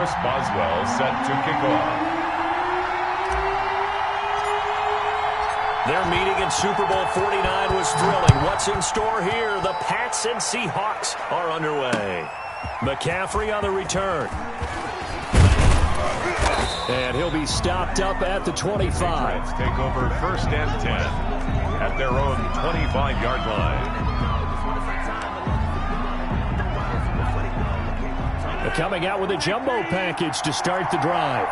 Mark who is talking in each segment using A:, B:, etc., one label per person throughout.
A: Morris Boswell set to kick off.
B: Their meeting in Super Bowl 49 was thrilling. What's in store here? The Pats and Seahawks are underway. McCaffrey on the return. And he'll be stopped up at the 25.
A: Let's take over 1st and 10 at their own 25-yard line.
B: They're coming out with a jumbo package to start the drive.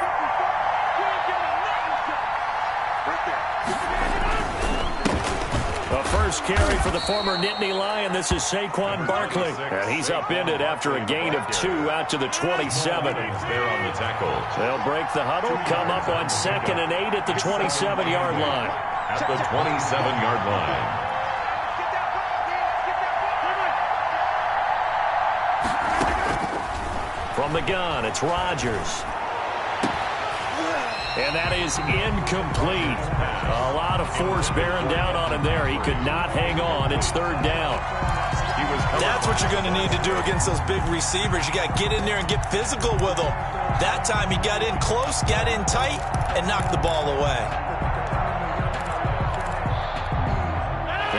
B: The first carry for the former Nittany Lion. This is Saquon Barkley. And he's upended after a gain of 2 out to the 27.
A: There on the tackle.
B: They'll break the huddle, come up on 2nd and 8 at the 27-yard line.
A: At the 27-yard line.
B: From the gun, it's Rodgers. And that is incomplete. A lot of force bearing down on him there. He could not hang on. It's 3rd down.
C: That's what you're going to need to do against those big receivers. You got to get in there and get physical with them. That time he got in close, got in tight, and knocked the ball away.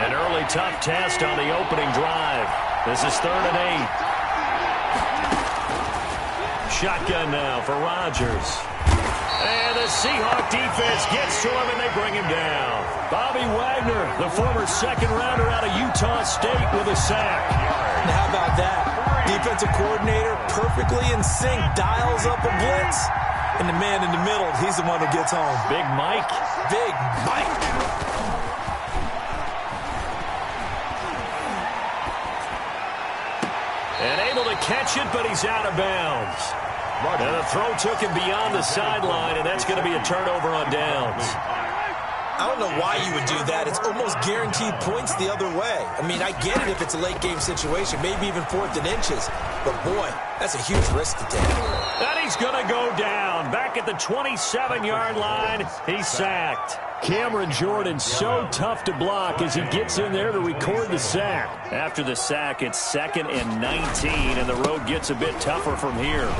B: An early tough test on the opening drive. This is 3rd and 8. Shotgun now for Rodgers. And the Seahawk defense gets to him, and they bring him down. Bobby Wagner, the former 2nd-rounder out of Utah State, with a sack.
C: And how about that? Defensive coordinator perfectly in sync, dials up a blitz. And the man in the middle, he's the one who gets home.
B: Big Mike.
C: Big Mike.
B: And able to catch it, but he's out of bounds. And the throw took him beyond the sideline, and that's going to be a turnover on downs.
C: I don't know why you would do that. It's almost guaranteed points the other way. I mean, I get it if it's a late-game situation, maybe even 4th and inches. But, boy, that's a huge risk to take.
B: And he's going to go down. Back at the 27-yard line, he's sacked. Cameron Jordan so tough to block as he gets in there to record the sack. After the sack, it's 2nd and 19, and the road gets a bit tougher from here.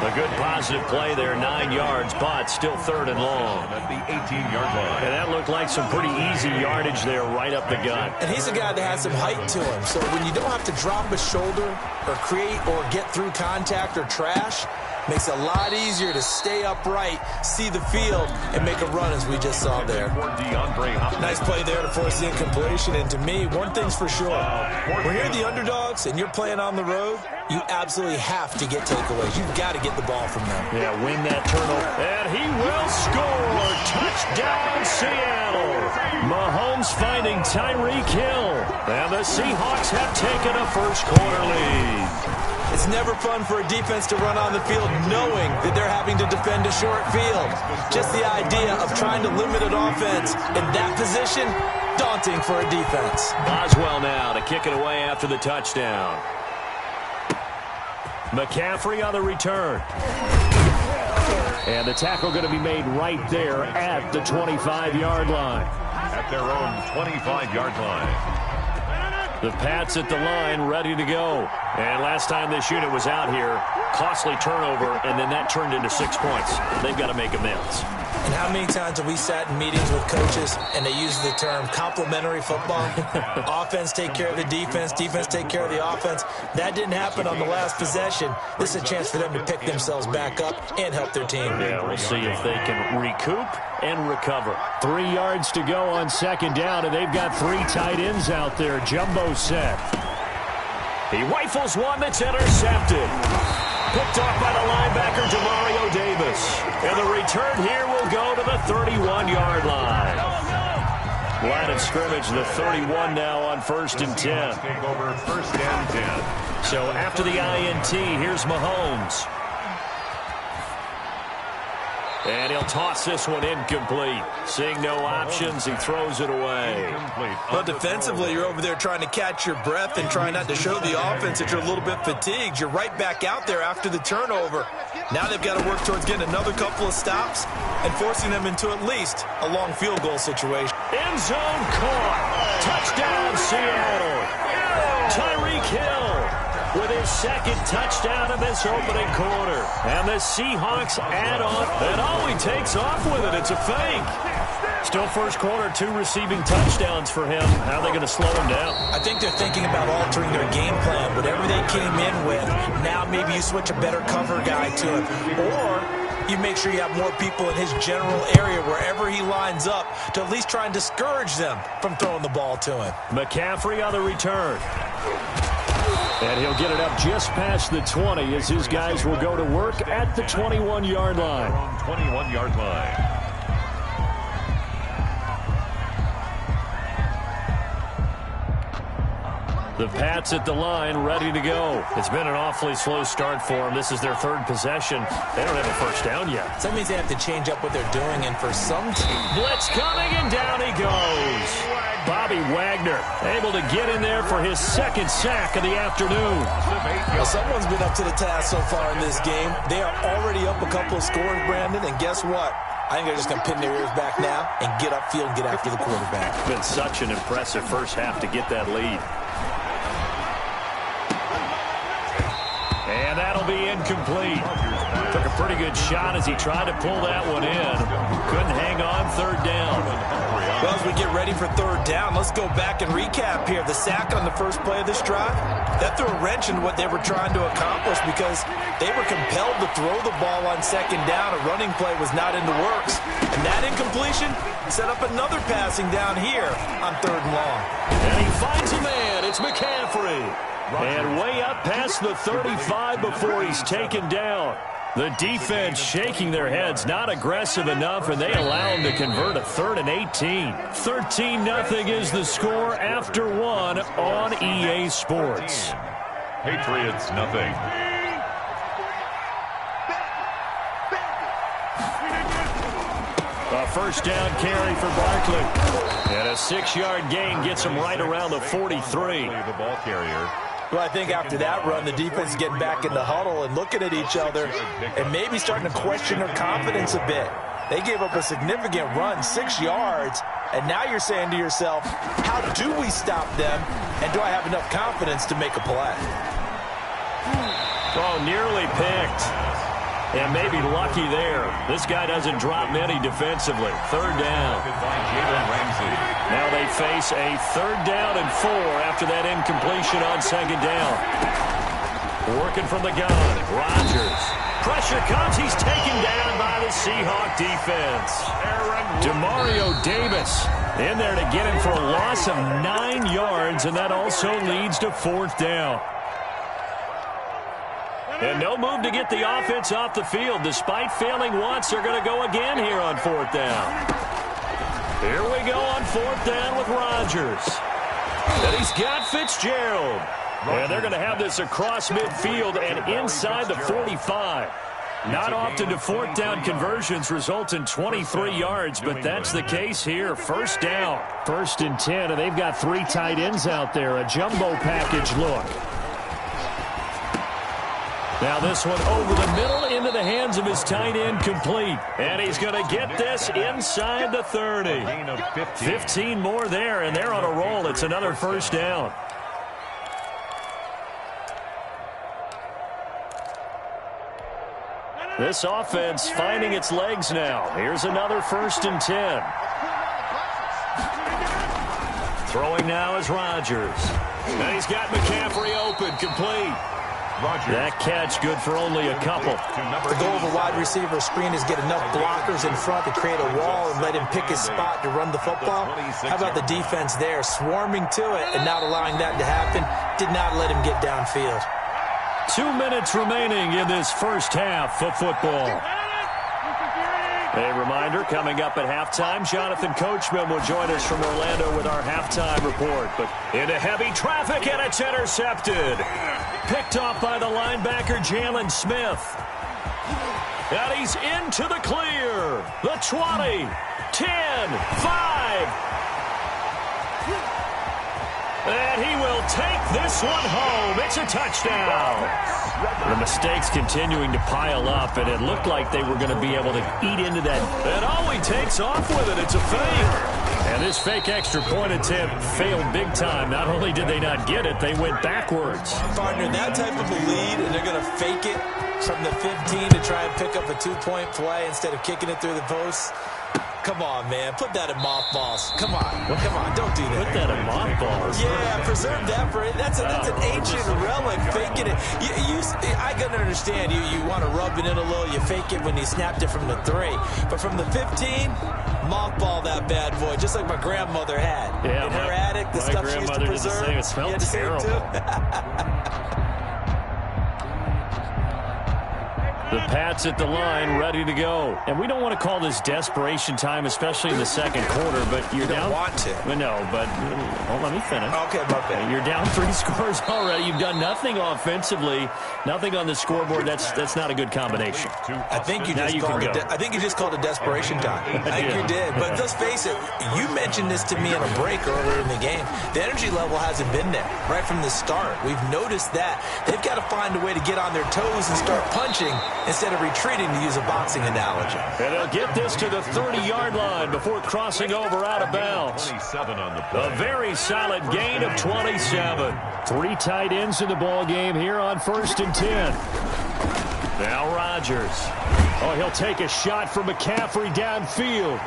B: A good positive play there, 9 yards, but still 3rd and long.
A: At the 18-yard line.
B: And that looked like some pretty easy yardage there right up the gut.
C: And he's a guy that has some height to him. So when you don't have to drop a shoulder or create or get through contact or trash, makes it a lot easier to stay upright, see the field, and make a run as we just saw there. Nice play there to force the incompletion. And to me, one thing's for sure. When you're the underdogs and you're playing on the road, you absolutely have to get takeaways. You've got to get the ball from them.
B: Yeah, win that turnover. And he will score. Touchdown, Seattle. Mahomes finding Tyreek Hill. And the Seahawks have taken a first-quarter lead.
C: It's never fun for a defense to run on the field knowing that they're having to defend a short field. Just the idea of trying to limit an offense in that position, daunting for a defense.
B: Boswell now to kick it away after the touchdown. McCaffrey on the return. And the tackle going to be made right there at the 25-yard line.
A: At their own 25-yard line.
B: The Pats at the line, ready to go. And last time this unit was out here, costly turnover, and then that turned into 6 points. They've got to make amends.
C: And how many times have we sat in meetings with coaches and they use the term complementary football? Offense take care of the defense, defense take care of the offense. That didn't happen on the last possession. This is a chance for them to pick themselves back up and help their team.
B: Yeah, we'll see if they can recoup and recover. 3 yards to go on 2nd down, and they've got 3 tight ends out there. Jumbo set. He rifles one that's intercepted. Picked off by the linebacker, Demario Davis. And the return here will go to the 31-yard line. Line of scrimmage, the 31 now on 1st and 10.
A: Take over 1st and 10.
B: So after the INT, here's Mahomes. And he'll toss this one incomplete. Seeing no options, he throws it away.
C: Well, defensively, you're over there trying to catch your breath and trying not to show the offense that you're a little bit fatigued. You're right back out there after the turnover. Now they've got to work towards getting another couple of stops and forcing them into at least a long field goal situation.
B: End zone caught. Touchdown, Seattle. Tyreek Hill. with his second touchdown of this opening quarter. And the Seahawks add on, and all he takes off with it, it's a fake. Still first quarter, 2 receiving touchdowns for him. How are they going to slow him down?
C: I think they're thinking about altering their game plan. Whatever they came in with, now maybe you switch a better cover guy to him. Or you make sure you have more people in his general area wherever he lines up to at least try and discourage them from throwing the ball to him.
B: McCaffrey on the return. And he'll get it up just past the 20 as his guys will go to work at the 21-yard line.
A: 21-yard line.
B: The Pats at the line, ready to go. It's been an awfully slow start for them. This is their 3rd possession. They don't have a first down yet.
C: So that means they have to change up what they're doing, and for some team...
B: Blitz coming, and down he goes. Bobby Wagner able to get in there for his 2nd sack of the afternoon.
C: Well, someone's been up to the task so far in this game. They are already up a couple of scores, Brandon, and guess what? I think they're just going to pin their ears back now and get upfield and get after the quarterback.
B: It's been such an impressive first half to get that lead. And that'll be incomplete. Took a pretty good shot as he tried to pull that one in. Couldn't hang on 3rd down.
C: Well, as we get ready for 3rd down, let's go back and recap here. The sack on the first play of this drive, that threw a wrench in what they were trying to accomplish because they were compelled to throw the ball on 2nd down. A running play was not in the works. And that incompletion set up another passing down here on 3rd and long.
B: And he finds a man. It's McCaffrey. And way up past the 35 before he's taken down. The defense shaking their heads, not aggressive enough, and they allow him to convert a 3rd and 18. 13-0 is the score after 1 on EA Sports.
A: Patriots, nothing.
B: A first down carry for Barkley. And a 6-yard gain gets him right around the 43.
A: The ball carrier.
C: Well, I think after that run, the defense is getting back in the huddle and looking at each other and maybe starting to question their confidence a bit. They gave up a significant run, 6 yards, and now you're saying to yourself, how do we stop them, and do I have enough confidence to make a play?
B: Oh, nearly picked. And maybe lucky there. This guy doesn't drop many defensively. 3rd down. Now they face a 3rd down and 4 after that incompletion on 2nd down. Working from the gun. Rodgers. Pressure comes. He's taken down by the Seahawk defense. Demario Davis in there to get him for a loss of 9 yards, and that also leads to 4th down. And no move to get the offense off the field. Despite failing once, they're going to go again here on 4th down. Here we go on 4th down with Rodgers. And he's got Fitzgerald. And they're going to have this across midfield and inside the 45. Not often do 4th down conversions result in 23 yards, but that's the case here. 1st down. 1st and 10, and they've got 3 tight ends out there. A jumbo package look. Now this one over the middle into the hands of his tight end, complete. And he's going to get this inside the 30. 15 more there, and they're on a roll. It's another 1st down. This offense finding its legs now. Here's another 1st and 10. Throwing now is Rodgers. And he's got McCaffrey open, complete. That catch good for only a couple.
C: The goal of a wide receiver screen is get enough blockers in front to create a wall and let him pick his spot to run the football. How about the defense there, swarming to it and not allowing that to happen? Did not let him get downfield.
B: 2 minutes remaining in this first half of football. A reminder, coming up at halftime, Jonathan Coachman will join us from Orlando with our halftime report. But into heavy traffic, and it's intercepted. Picked off by the linebacker, Jalen Smith. And he's into the clear. The 20, 10, 5. And he will take this one home. It's a touchdown. The mistakes continuing to pile up, and it looked like they were going to be able to eat into that. And all he takes off with it, it's a fake. And this fake extra point attempt failed big time. Not only did they not get it, they went backwards.
C: Partner, that type of a lead, and they're going to fake it from the 15 to try and pick up a 2-point play instead of kicking it through the post. Come on, man. Put that in mothballs. Come on. Come on. Don't do that.
B: Put that in mothballs.
C: Yeah, preserve that for it. That's an ancient relic. Faking it. I can understand. You want to rub it in a little. You fake it when you snapped it from the 3. But from the 15, mothball that bad boy, just like my grandmother had.
B: Yeah,
C: in her attic, the stuff she used to preserve.
B: It smelled terrible. The Pats at the line, ready to go. And we don't want to call this desperation time, especially in the second quarter, but you're down.
C: You don't want to.
B: No, but let me finish.
C: Okay, my bad.
B: You're down 3 scores already. You've done nothing offensively, nothing on the scoreboard. That's not a good combination.
C: I think you just called it desperation time. I think you did. But let's face it, you mentioned this to me in a break earlier in the game. The energy level hasn't been there right from the start. We've noticed that. They've got to find a way to get on their toes and start punching instead of retreating, to use a boxing analogy.
B: And they'll get this to the 30-yard line before crossing over out of bounds.
A: 27 on the play.
B: A very solid gain of 27. 3 tight ends in the ball game here on 1st and 10. Now Rodgers. Oh, he'll take a shot from McCaffrey downfield.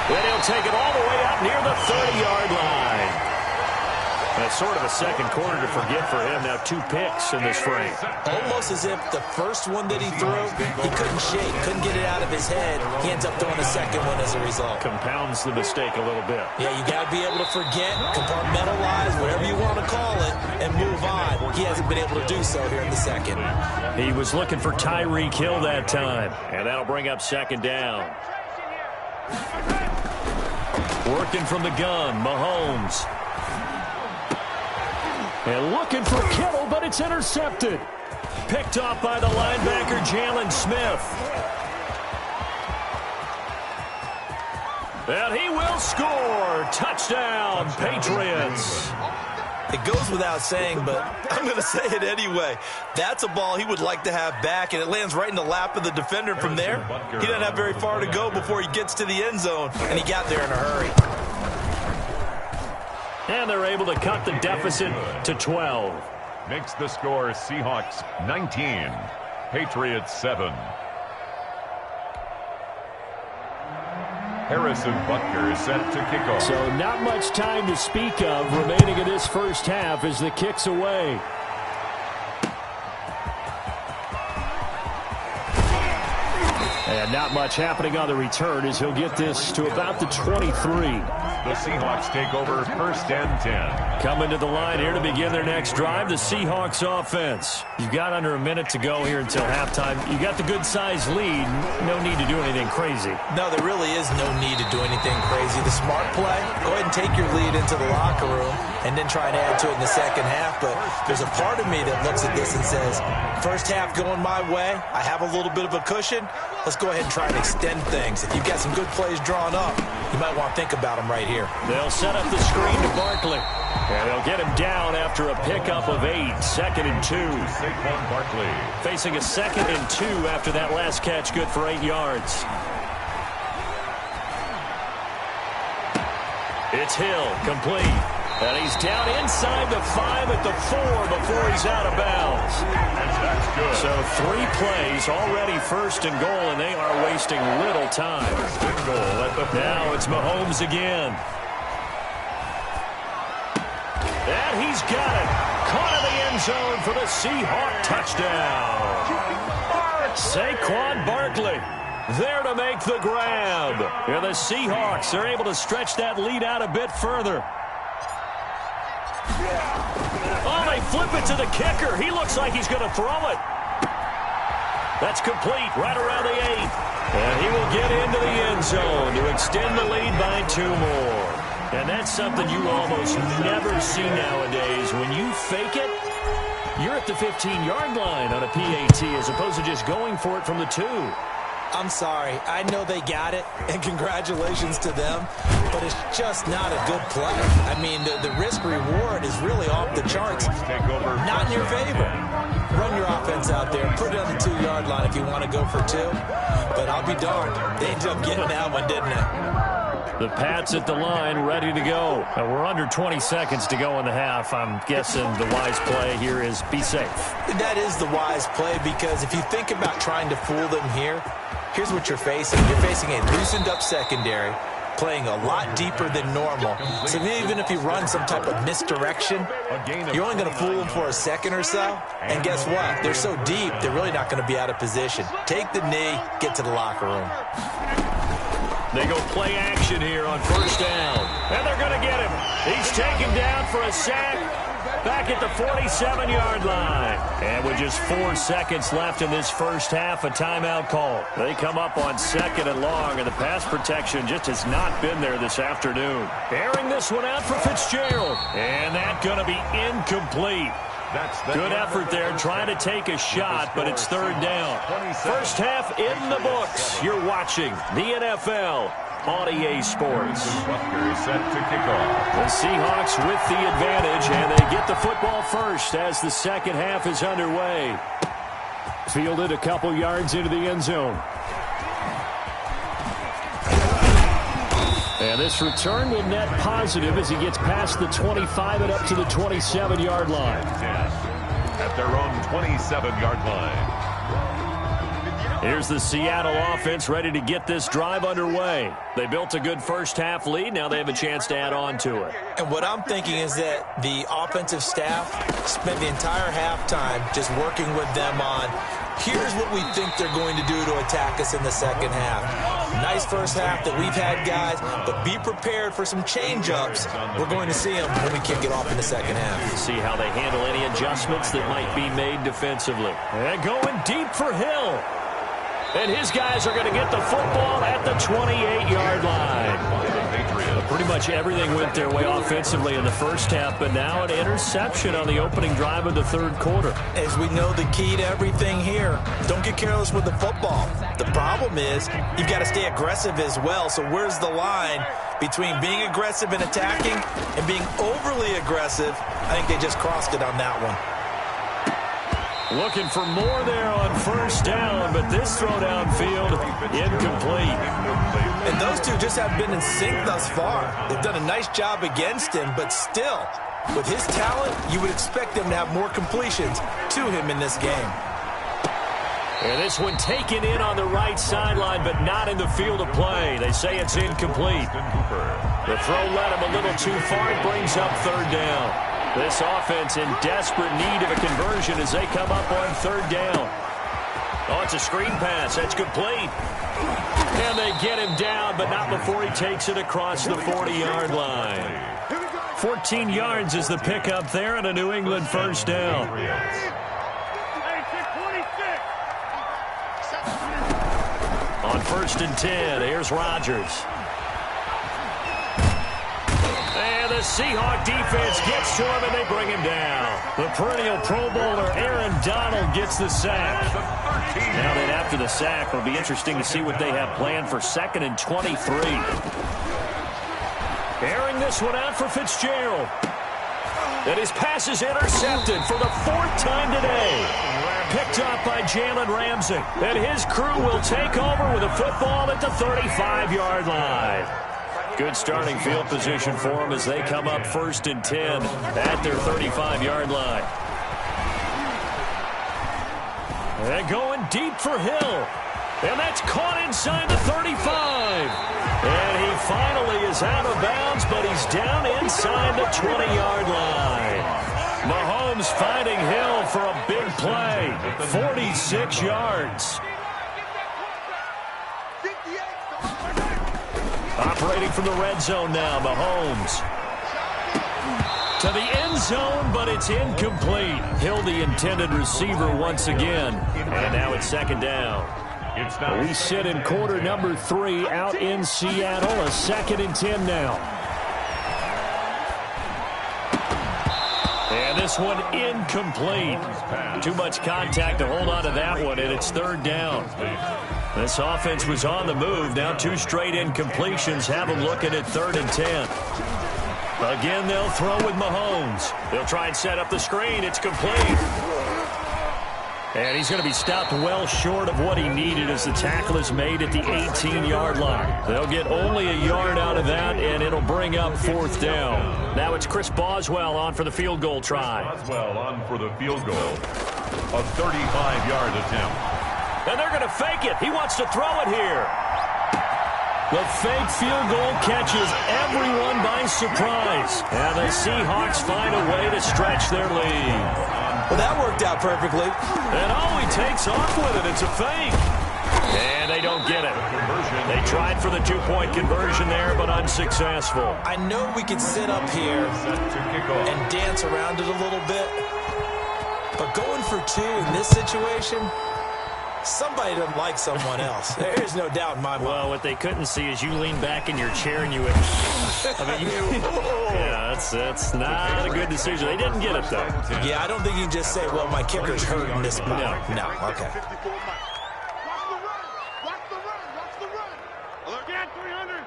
B: Then he'll take it all the way out near the 30-yard line. That's sort of a second quarter to forget for him. Now 2 picks in this frame.
C: Almost as if the first one that he threw, he couldn't shake, couldn't get it out of his head. He ends up throwing a second one as a result.
B: Compounds the mistake a little bit.
C: Yeah, you got to be able to forget, compartmentalize, whatever you want to call it, and move on. He hasn't been able to do so here in the second.
B: He was looking for Tyreek Hill that time. And that'll bring up 2nd down. Working from the gun, Mahomes. And looking for Kittle, but it's intercepted. Picked off by the linebacker, Jalen Smith. And he will score. Touchdown, Patriots.
C: It goes without saying, but I'm going to say it anyway. That's a ball he would like to have back, and it lands right in the lap of the defender from there. He doesn't have very far to go before he gets to the end zone, and he got there in a hurry.
B: And they're able to cut the deficit to 12.
A: Makes the score Seahawks 19, Patriots 7. Harrison Butker is set to kick off.
B: So not much time to speak of remaining in this first half as the kick's away. And not much happening on the return as he'll get this to about the 23.
A: The Seahawks take over 1st and 10.
B: Coming to the line here to begin their next drive, the Seahawks offense. You've got under a minute to go here until halftime. You got the good-sized lead. No need to do anything crazy.
C: No, there really is no need to do anything crazy. The smart play, go ahead and take your lead into the locker room and then try and add to it in the second half. But there's a part of me that looks at this and says, first half going my way, I have a little bit of a cushion. Let's go ahead and try and extend things. If you've got some good plays drawn up, you might want to think about them right here.
B: They'll set up the screen to Barkley. And they'll get him down after a pickup of 8. 2nd and 2.
A: Saquon Barkley.
B: Facing a 2nd and 2 after that last catch, good for 8 yards. It's Hill, complete. And he's down inside the 5 at the 4 before he's out of bounds.
A: That's good.
B: So 3 plays, already 1st and goal, and they are wasting little time.
A: Goal at the
B: now it's Mahomes again. And he's got it. Caught in the end zone for the Seahawk touchdown. Saquon Barkley there to make the grab. And the Seahawks are able to stretch that lead out a bit further. Oh, they flip it to the kicker. He looks like he's going to throw it. That's complete right around the 8. And he will get into the end zone to extend the lead by 2 more. And that's something you almost never see nowadays. When you fake it, you're at the 15-yard line on a PAT as opposed to just going for it from the 2.
C: I'm sorry. I know they got it, and congratulations to them, but it's just not a good play. I mean, the risk-reward is really off the charts. Not in your favor. run your offense out there, put it on the 2-yard line if you want to go for 2. But I'll be darned, they ended up getting that one, didn't they?
B: The Pats at the line, ready to go. We're under 20 seconds to go in the half. I'm guessing the wise play here is be safe.
C: That is the wise play, because if you think about trying to fool them here, here's what you're facing. You're facing a loosened-up secondary, playing a lot deeper than normal. So even if you run some type of misdirection, you're only going to fool them for a second or so. And guess what? They're so deep, they're really not going to be out of position. Take the knee, get to the locker room.
B: They go play action here on first down. And they're going to get him. He's taken down for a sack back at the 47-yard line. And with just 4 seconds left in this first half, a timeout call. They come up on 2nd and long, and the pass protection just has not been there this afternoon. Airing this one out for Fitzgerald. And that's going to be incomplete. Good effort there, trying to take a shot, but it's 3rd down. First half in the books. You're watching the NFL on EA Sports.
A: Set to kick off.
B: The Seahawks with the advantage, and they get the football first as the second half is underway. Fielded a couple yards into the end zone. And this return will net positive as he gets past the 25 and up to the 27-yard line.
A: At their own 27-yard line.
B: Here's the Seattle offense ready to get this drive underway. They built a good first-half lead. Now they have a chance to add on to it.
C: And what I'm thinking is that the offensive staff spent the entire halftime just working with them on, here's what we think they're going to do to attack us in the second half. Nice first half that we've had, guys, but be prepared for some change-ups. We're going to see them when we kick it off in the second half.
B: See how they handle any adjustments that might be made defensively. And going deep for Hill. And his guys are going to get the football at the 28-yard line. Pretty much everything went their way offensively in the first half, but now an interception on the opening drive of the 3rd quarter.
C: As we know, the key to everything here, don't get careless with the football. The problem is you've got to stay aggressive as well. So where's the line between being aggressive and attacking and being overly aggressive? I think they just crossed it on that one.
B: Looking for more there on first down, but this throw downfield, incomplete.
C: And those two just have been in sync thus far. They've done a nice job against him, but still, with his talent, you would expect them to have more completions to him in this game.
B: And this one taken in on the right sideline, but not in the field of play. They say it's incomplete. The throw led him a little too far. It brings up 3rd down. This offense in desperate need of a conversion as they come up on 3rd down. Oh, it's a screen pass. That's complete. And they get him down, but not before he takes it across the 40-yard line. 14 yards is the pickup there and a New England first down. On 1st and 10, here's Rodgers. And the Seahawk defense gets to him, and they bring him down. The perennial Pro Bowler Aaron Donald gets the sack. Now then, after the sack, it'll be interesting to see what they have planned for 2nd and 23. Airing this one out for Fitzgerald. And his pass is intercepted for the 4th time today. Picked up by Jalen Ramsey. And his crew will take over with a football at the 35-yard line. Good starting field position for them as they come up 1st and 10 at their 35-yard line. And going deep for Hill. And that's caught inside the 35. And he finally is out of bounds, but he's down inside the 20-yard line. Mahomes finding Hill for a big play. 46 yards. Operating from the red zone now, Mahomes. To the end zone, but it's incomplete. Hill, the intended receiver once again. And now it's 2nd down. We sit in quarter number 3 out in Seattle. A 2nd and 10 now. And this one incomplete. Too much contact to hold on to that one, and it's 3rd down. This offense was on the move. Now 2 straight incompletions have them looking at 3rd and 10. Again, they'll throw with Mahomes. They'll try and set up the screen. It's complete. And he's going to be stopped well short of what he needed as the tackle is made at the 18-yard line. They'll get only a yard out of that, and it'll bring up fourth down. Now it's Chris Boswell on for the field goal try.
A: Boswell on for the field goal. A 35-yard attempt.
B: And they're going to fake it. He wants to throw it here. The fake field goal catches everyone by surprise. And the Seahawks find a way to stretch their lead.
C: Well, that worked out perfectly.
B: And he takes off with it. It's a fake. And they don't get it. They tried for the two-point conversion there, but unsuccessful.
C: I know we can sit up here and dance around it a little bit, but going for two in this situation, somebody doesn't like someone else. There's no doubt in my mind.
B: Well, what they couldn't see is you lean back in your chair and you went, yeah, that's not a good decision. They didn't get it, though.
C: Yeah, I don't think you can just say, well, my kicker's hurt in this spot. No, okay.
D: Watch the run. Get 300.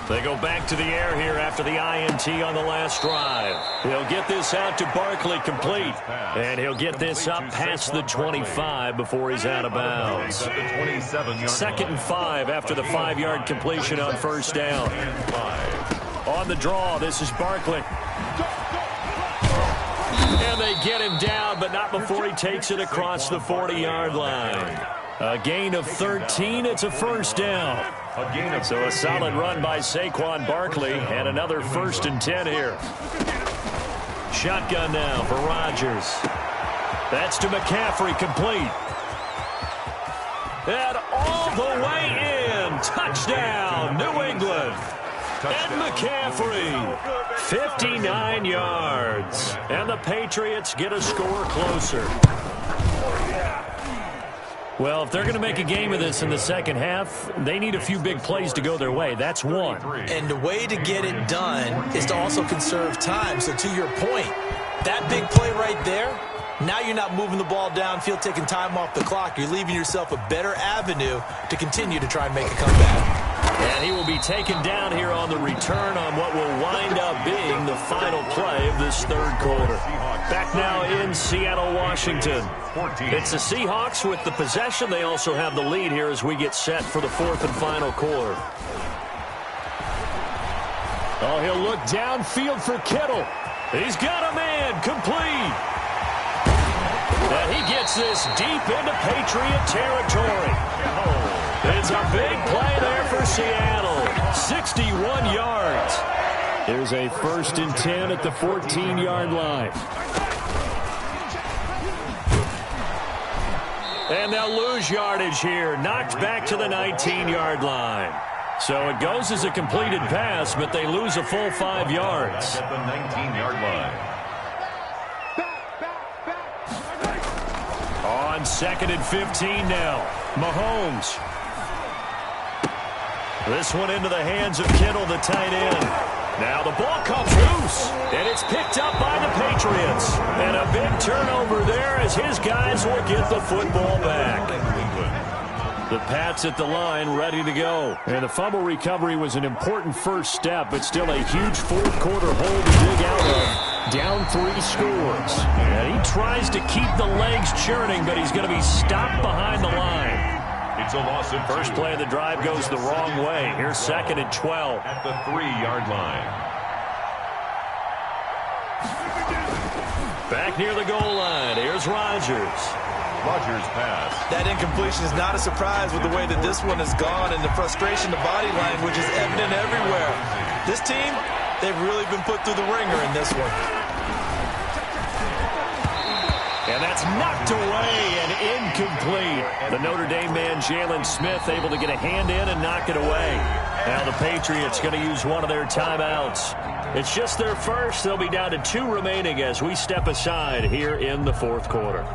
B: They go back to the air here after the INT on the last drive. He'll get this out to Barkley complete. And he'll get this up past the 25 before he's out of bounds. Second and 5 after the 5-yard completion on first down. On the draw, this is Barkley. And they get him down, but not before he takes it across the 40-yard line. A gain of 13. It's a first down. So a solid run by Saquon Barkley, and another 1st and 10 here. Shotgun now for Rodgers. That's to McCaffrey, complete. And all the way in. Touchdown, New England. And McCaffrey, 59 yards. And the Patriots get a score closer. Well, if they're going to make a game of this in the second half, they need a few big plays to go their way. That's one.
C: And the way to get it done is to also conserve time. So to your point, that big play right there, now you're not moving the ball downfield, taking time off the clock. You're leaving yourself a better avenue to continue to try and make a comeback.
B: And he will be taken down here on the return on what will wind up being the final play of this third quarter. Back now in Seattle, Washington. It's the Seahawks with the possession. They also have the lead here as we get set for the 4th and final quarter. Oh, he'll look downfield for Kittle. He's got a man, complete. And he gets this deep into Patriot territory. It's a big play there for Seattle. 61 yards. There's a 1st and 10 at the 14-yard line. And they'll lose yardage here. Knocked back to the 19-yard line. So it goes as a completed pass, but they lose a full 5 yards.
A: At the 19-yard line.
B: On 2nd and 15 now. Mahomes. This one into the hands of Kittle, the tight end. Now the ball comes loose, and it's picked up by the Patriots. And a big turnover there as his guys will get the football back. The Pats at the line, ready to go. And the fumble recovery was an important first step, but still a huge fourth-quarter hole to dig out of. Down 3 scores. And he tries to keep the legs churning, but he's going to be stopped behind the line.
A: It's a loss of 2.
B: First play of the drive goes the wrong way. Here's 2nd and 12.
A: At the 3-yard line.
B: Back near the goal line. Here's Rodgers.
A: Rodgers pass.
C: That incompletion is not a surprise with the way that this one has gone, and the frustration, the body language is evident everywhere. This team, they've really been put through the ringer in this one.
B: And that's knocked away and incomplete. The Notre Dame man, Jalen Smith, able to get a hand in and knock it away. Now the Patriots going to use one of their timeouts. It's just their first. They'll be down to 2 remaining as we step aside here in the 4th quarter.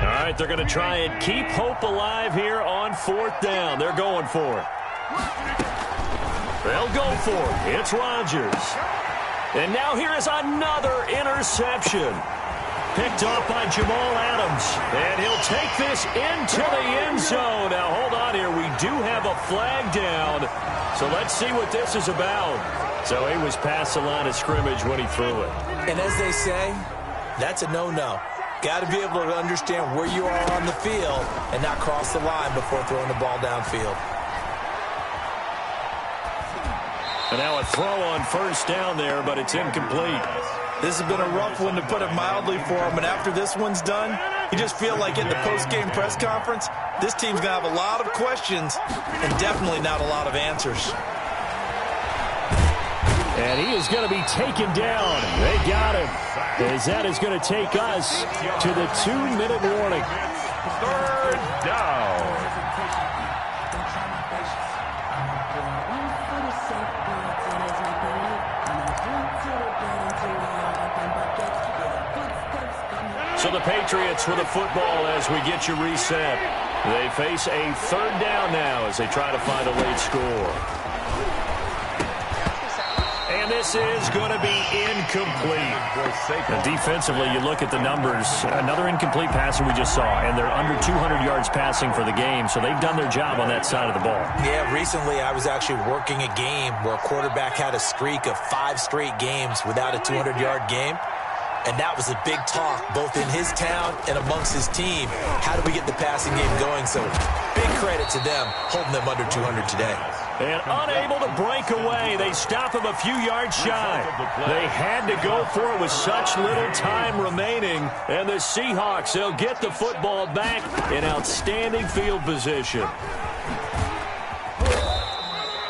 B: All right, they're going to try and keep hope alive here on 4th down. They're going for it. They'll go for it. It's Rodgers. And now here is another interception. Picked off by Jamal Adams. And he'll take this into the end zone. Now, hold on here. We do have a flag down. So let's see what this is about. So he was past the line of scrimmage when he threw it.
C: And as they say, that's a no-no. Got to be able to understand where you are on the field and not cross the line before throwing the ball downfield.
B: And now a throw on first down there, but it's incomplete.
C: This has been a rough one, to put it mildly, for him. And after this one's done, you just feel like in the post-game press conference, this team's going to have a lot of questions and definitely not a lot of answers.
B: And he is going to be taken down. They got him. As that is going to take us to the 2-minute warning.
A: Third down.
B: So the Patriots with the football as we get you reset. They face a third down now as they try to find a late score. And this is going to be incomplete. And defensively, you look at the numbers. Another incomplete passer we just saw, and they're under 200 yards passing for the game, so they've done their job on that side of the ball.
C: Yeah, recently I was actually working a game where a quarterback had a streak of 5 straight games without a 200-yard game. And that was a big talk, both in his town and amongst his team. How do we get the passing game going? So big credit to them, holding them under 200 today.
B: And unable to break away. They stop him a few yards shy. They had to go for it with such little time remaining. And the Seahawks, they'll get the football back in outstanding field position.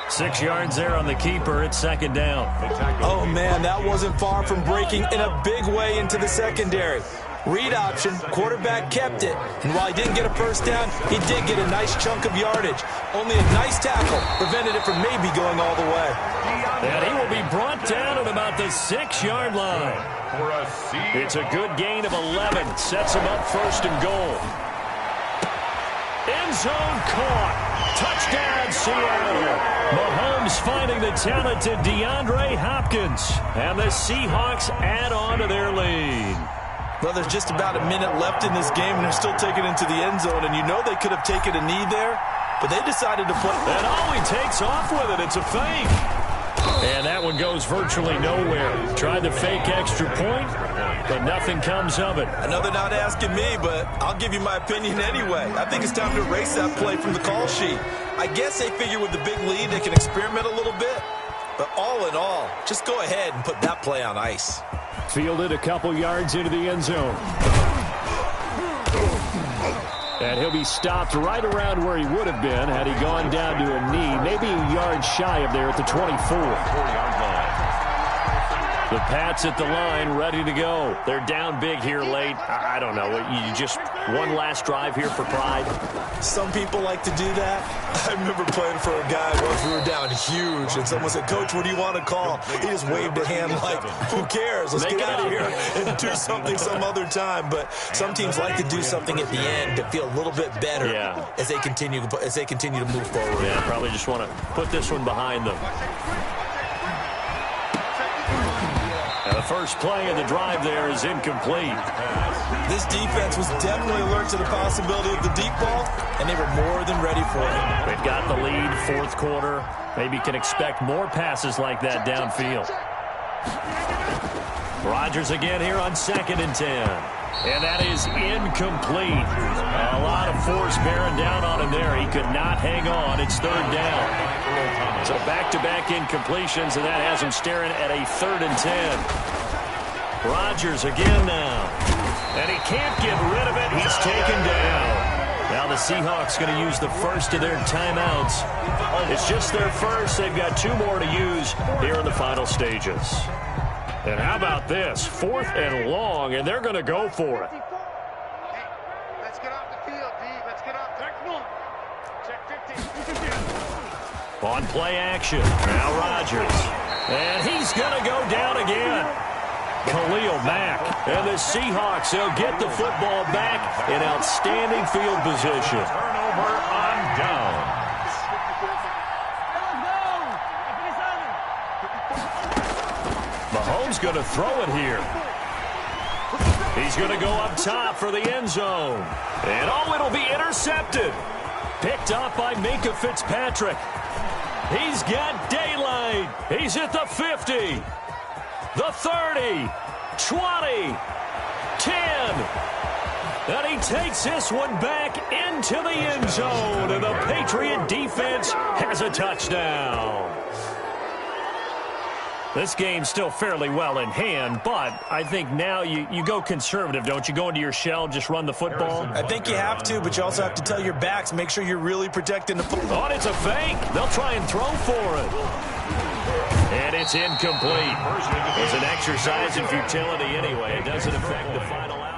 B: 6 yards there on the keeper. It's second down.
C: Oh, man, that wasn't far from breaking in a big way into the secondary. Read option, quarterback kept it. And while he didn't get a first down, he did get a nice chunk of yardage. Only a nice tackle prevented it from maybe going all the way.
B: And he will be brought down at about the 6-yard line. It's a good gain of 11. Sets him up first and goal. End zone caught. Touchdown, Seattle. Mahomes finding the talented DeAndre Hopkins. And the Seahawks add on to their lead.
C: Well, there's just about a minute left in this game, and they're still taking it into the end zone. And you know they could have taken a knee there, but they decided to put...
B: And all he takes off with it, it's a fake. And that one goes virtually nowhere. Tried the fake extra point, but nothing comes of it.
C: Another not asking me, but I'll give you my opinion anyway. I think it's time to erase that play from the call sheet. I guess they figure with the big lead they can experiment a little bit. But all in all, just go ahead and put that play on ice.
B: Fielded a couple yards into the end zone. And he'll be stopped right around where he would have been had he gone down to a knee, maybe a yard shy of there at the 24. The Pats at the line, ready to go. They're down big here late. I don't know. You just one last drive here for pride?
C: Some people like to do that. I remember playing for a guy once. We were down huge, and someone said, "Coach, what do you want to call?" He just waved a hand like, "Who cares? Let's get out of here and do something some other time." But some teams like to do something at the end to feel a little bit better as they continue to move forward.
B: Yeah, probably just want to put this one behind them. Now the first play of the drive there is incomplete.
C: This defense was definitely alert to the possibility of the deep ball, and they were more than ready for it.
B: They've got the lead, fourth quarter. Maybe can expect more passes like that downfield. Rodgers again here on 2nd and 10. And that is incomplete. A lot of force bearing down on him there. He could not hang on. It's third down. So back-to-back incompletions, and that has him staring at a 3rd and 10. Rodgers again now. And he can't get rid of it. He's taken down. Now the Seahawks going to use the first of their timeouts. It's just their first. They've got 2 more to use here in the final stages. And how about this? 4th and long, and they're going to go for it.
D: Hey, let's get off the field, D. Let's get off. Check 15.
B: On play action. Now Rodgers. And he's going to go down again. Khalil Mack. And the Seahawks, they'll get the football back in outstanding field position.
A: Turnover on down.
B: Mahomes going to throw it here. He's going to go up top for the end zone. And it'll be intercepted. Picked up by Minkah Fitzpatrick. He's got daylight. He's at the 50, the 30, 20, 10. And he takes this one back into the end zone. And the Patriot defense has a touchdown. This game's still fairly well in hand, but I think now you go conservative, don't you? Go into your shell, just run the football?
C: I think you have to, but you also have to tell your backs, make sure you're really protecting the football.
B: Oh, it's a fake. They'll try and throw for it. And it's incomplete. It's an exercise in futility anyway. It doesn't affect the final outcome.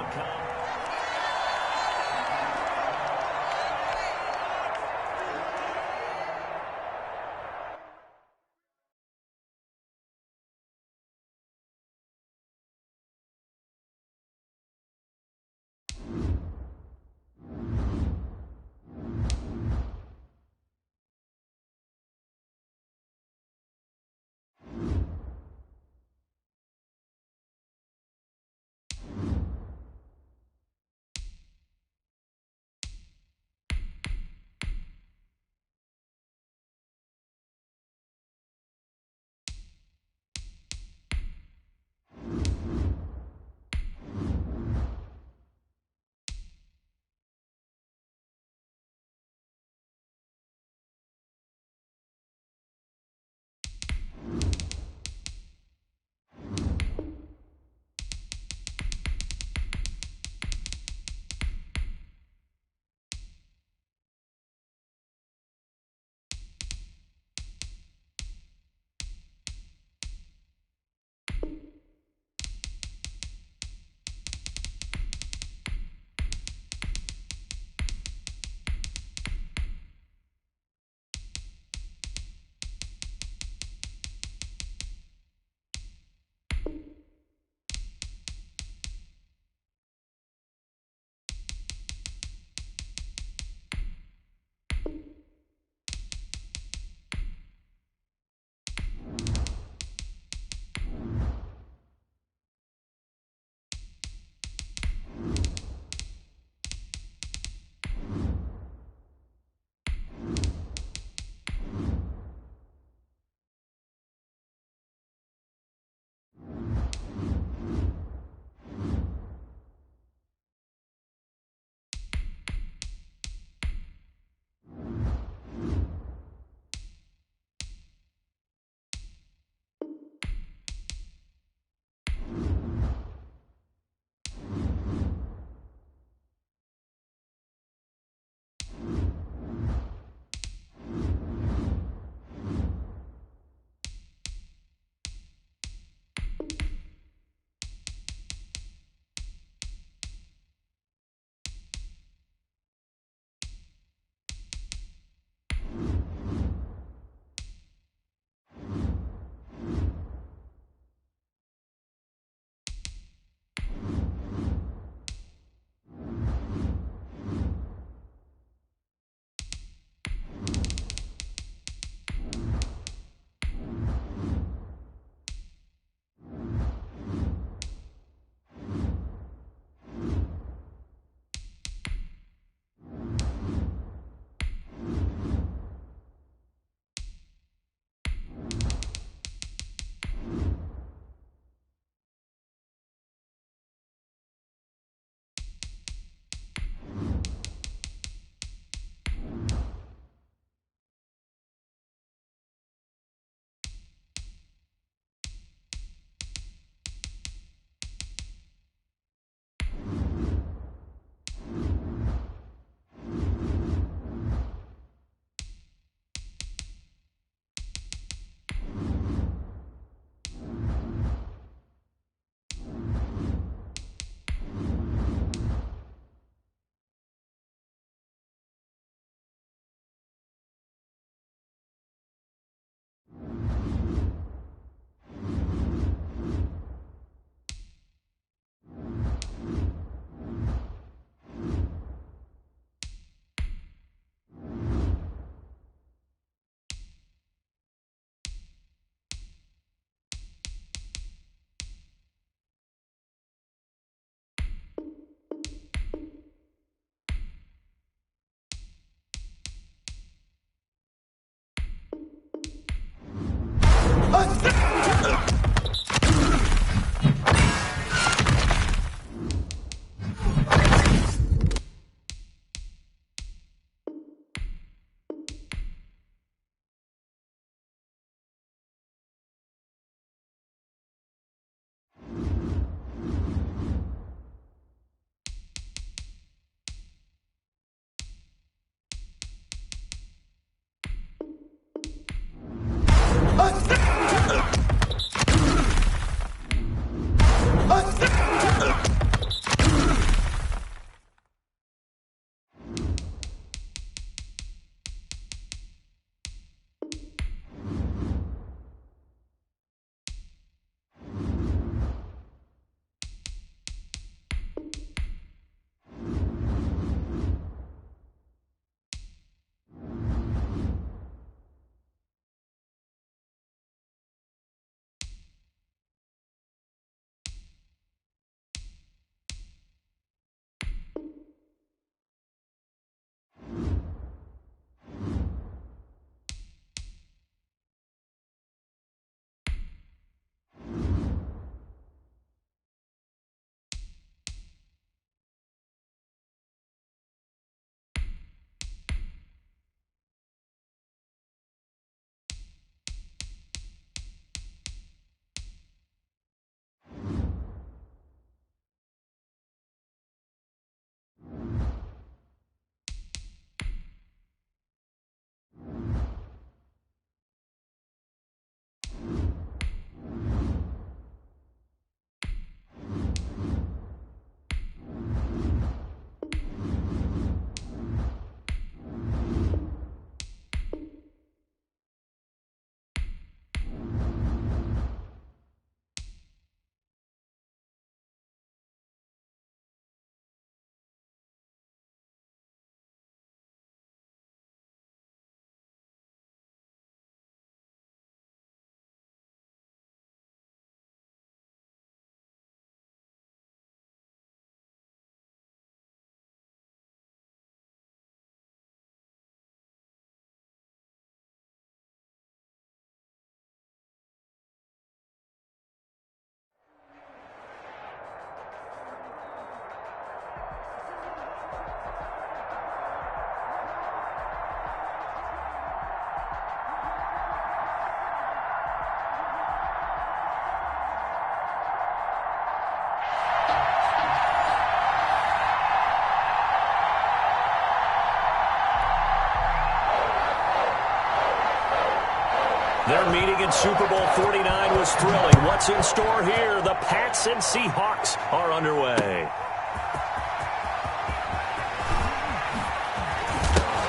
B: Their meeting in Super Bowl 49 was thrilling. What's in store here? The Pats and Seahawks are underway.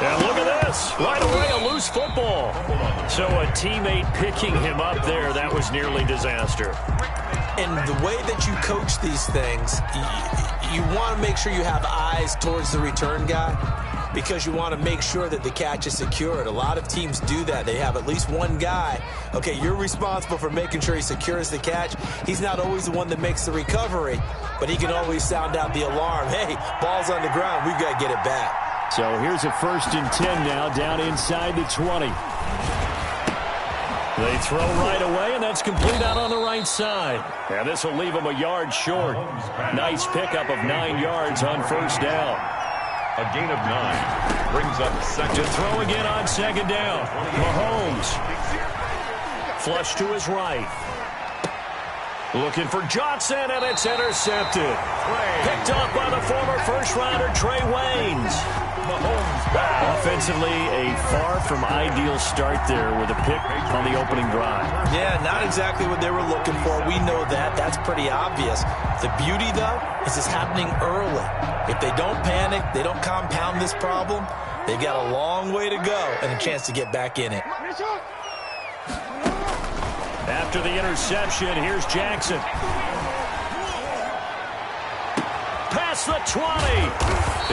B: And look at this. Right away, a loose football. So a teammate picking him up there, that was nearly disaster.
C: And the way that you coach these things, you want to make sure you have eyes towards the return guy, because you want to make sure that the catch is secured. A lot of teams do that. They have at least one guy. Okay, you're responsible for making sure he secures the catch. He's not always the one that makes the recovery, but he can always sound out the alarm. Hey, ball's on the ground. We've got to get it back.
B: So here's a 1st and 10 now, down inside the 20. They throw right away, and that's complete out on the right side. And this will leave them a yard short. Nice pickup of 9 yards on 1st down.
A: A gain of 9 brings up 2nd.
B: To throw again on 2nd down. Mahomes. Flush to his right. Looking for Johnson, and it's intercepted. Picked up by the former first-rounder Trey Waynes. Offensively, a far from ideal start there with a pick on the opening drive.
C: Yeah, not exactly what they were looking for. We know that. That's pretty obvious. The beauty, though, is it's happening early. If they don't panic, they don't compound this problem, they've got a long way to go and a chance to get back in it.
B: After the interception, here's Jackson. Past the 20.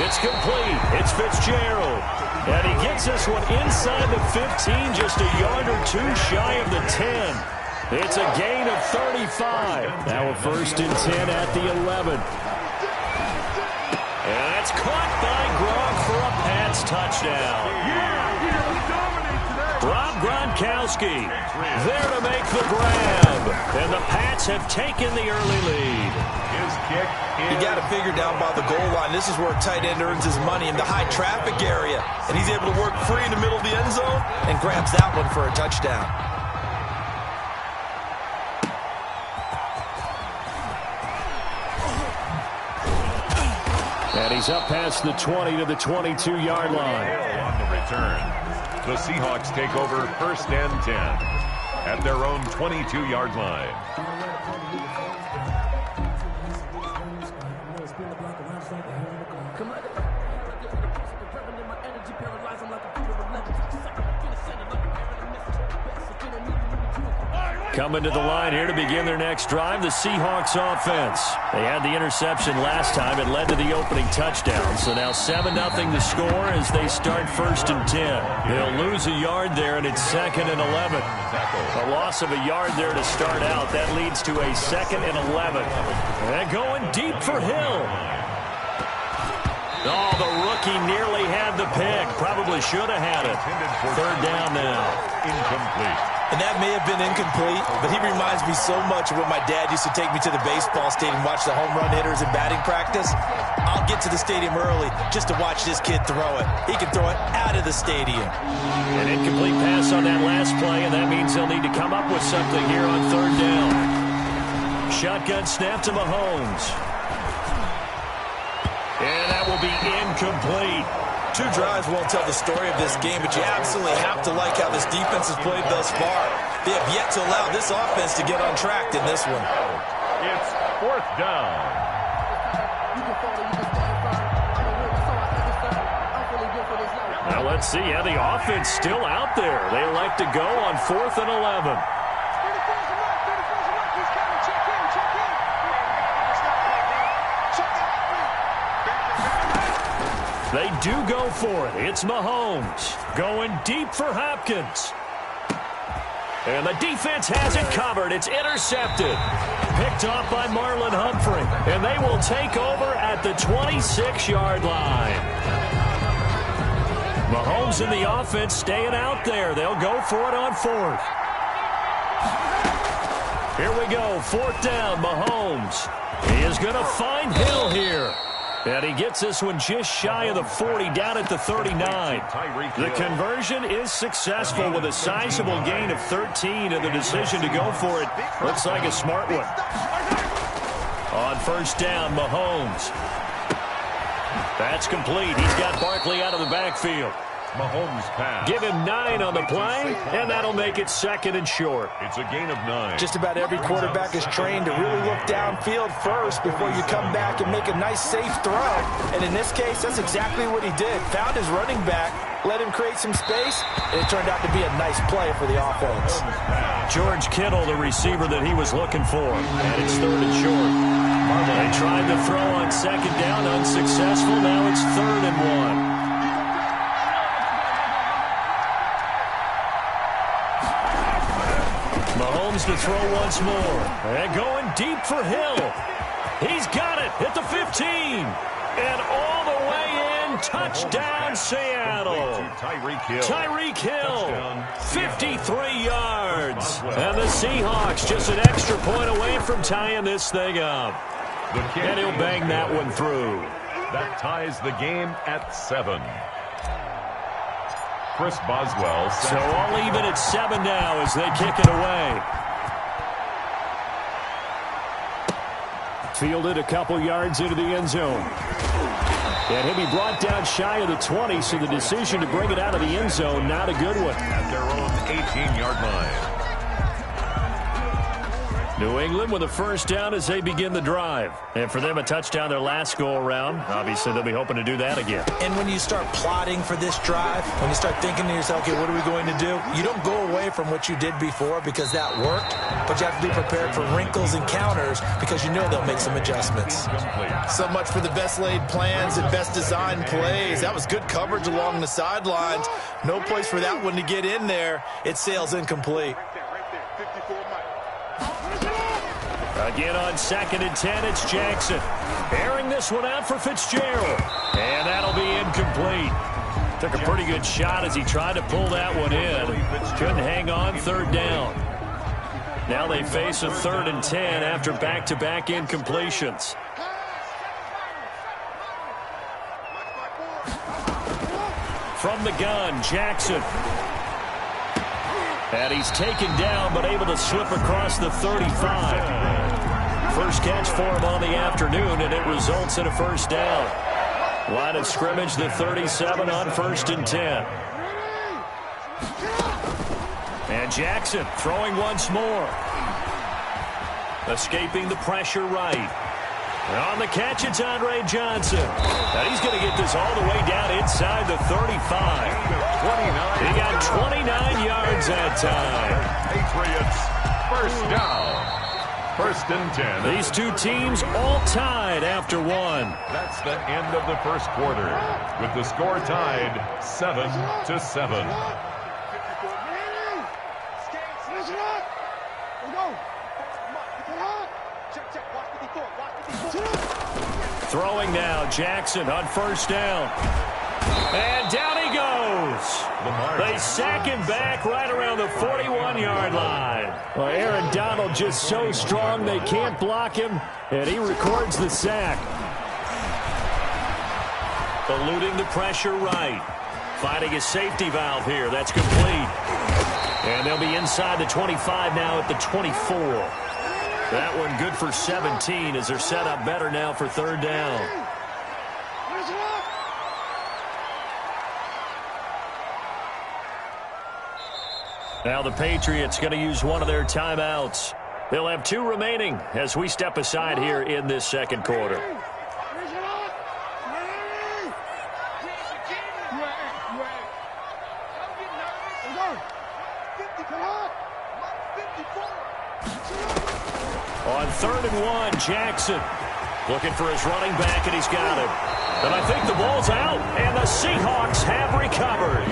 B: It's complete. It's Fitzgerald. And he gets this one inside the 15, just a yard or two shy of the 10. It's a gain of 35. Now a 1st and 10 at the 11. And that's caught by Gronk for a Pats touchdown. Rob Gronk Gronkowski there to make the grab. And the Pats have taken the early lead.
A: His kick
C: You got to figure down by the goal line. This is where a tight end earns his money in the high traffic area. And he's able to work free in the middle of the end zone and grabs that one for a touchdown.
B: And he's up past the 20 to the 22-yard line.
A: on the return. The Seahawks take over 1st and 10 at their own 22-yard line.
B: Coming to the line here to begin their next drive, the Seahawks offense. They had the interception last time. It led to the opening touchdown. So now 7-0 to score as they start 1st and 10. They'll lose a yard there, and it's 2nd and 11. A loss of a yard there to start out. That leads to a 2nd and 11. And going deep for Hill. Oh, the rookie nearly had the pick. Probably should have had it. 3rd down now.
A: Incomplete.
C: And that may have been incomplete, but he reminds me so much of when my dad used to take me to the baseball stadium and watch the home run hitters in batting practice. I'll get to the stadium early just to watch this kid throw it. He can throw it out of the stadium.
B: An incomplete pass on that last play, and that means they'll need to come up with something here on 3rd down. Shotgun snap to Mahomes. And that will be incomplete.
C: 2 drives won't tell the story of this game, but you absolutely have to like how this defense has played thus far. They have yet to allow this offense to get on track in this one.
A: It's 4th down.
B: Now let's see. Yeah, the offense still out there. They elect to go on 4th and 11. They do go for it. It's Mahomes going deep for Hopkins. And the defense has it covered. It's intercepted. Picked off by Marlon Humphrey. And they will take over at the 26-yard line. Mahomes and the offense staying out there. They'll go for it on 4th. Here we go. 4th down, Mahomes. He is going to find Hill here. And he gets this one just shy of the 40, down at the 39. The conversion is successful with a sizable gain of 13, and the decision to go for it looks like a smart one. On 1st down, Mahomes. That's complete. He's got Barkley out of the backfield.
A: Mahomes pass.
B: Give him 9 on the play, and that'll make it 2nd and short.
A: It's a gain of 9.
C: Just about every quarterback is trained to really look downfield first before you come back and make a nice, safe throw. And in this case, that's exactly what he did. Found his running back, let him create some space, and it turned out to be a nice play for the offense.
B: George Kittle, the receiver that he was looking for. And it's 3rd and short. They tried to throw on 2nd down, unsuccessful. Now it's 3rd and 1. Mahomes to throw once more. And going deep for Hill. He's got it at the 15. And all the way in. Touchdown, Seattle. Tyreek Hill. 53 yards. And the Seahawks just an extra point away from tying this thing up. And he'll bang that one through.
A: That ties the game at 7. Chris Boswell.
B: So all even at 7 now as they kick it away. Fielded a couple yards into the end zone. And he'll be brought down shy of the 20, so the decision to bring it out of the end zone, not a good one.
A: At their own 18-yard line.
B: New England with a 1st down as they begin the drive. And for them, a touchdown their last go-around. Obviously, they'll be hoping to do that again.
C: And when you start plotting for this drive, when you start thinking to yourself, okay, what are we going to do? You don't go away from what you did before because that worked, but you have to be prepared for wrinkles and counters because you know they'll make some adjustments. So much for the best laid plans and best designed plays. That was good coverage along the sidelines. No place for that one to get in there. It sails incomplete.
B: Again on 2nd and 10, it's Jackson. Airing this one out for Fitzgerald. And that'll be incomplete. Took a pretty good shot as he tried to pull that one in. Couldn't hang on, third down. Now they face a 3rd and 10 after back-to-back incompletions. From the gun, Jackson. And he's taken down, but able to slip across the 35. First catch for him on the afternoon, and it results in a first down. Line of scrimmage, the 37 on 1st and 10. And Jackson throwing once more. Escaping the pressure right. And on the catch, it's Andre Johnson. And he's going to get this all the way down inside the 35. He got 29 yards that time.
A: Patriots, first down. 1st and 10.
B: These two teams all tied after one.
A: That's the end of the first quarter, with the score tied 7-7.
B: Throwing now, Jackson on first down. And down he goes. They sack him back right around the 41-yard line. Well, Aaron Donald just so strong they can't block him, and he records the sack. Eluding the pressure right. Finding a safety valve here. That's complete. And they'll be inside the 25 now at the 24. That one good for 17 as they're set up better now for 3rd down. Now the Patriots going to use one of their timeouts. They'll have 2 remaining as we step aside here in this second quarter. On 3rd and 1, Jackson looking for his running back, and he's got him. And I think the ball's out, and the Seahawks have recovered.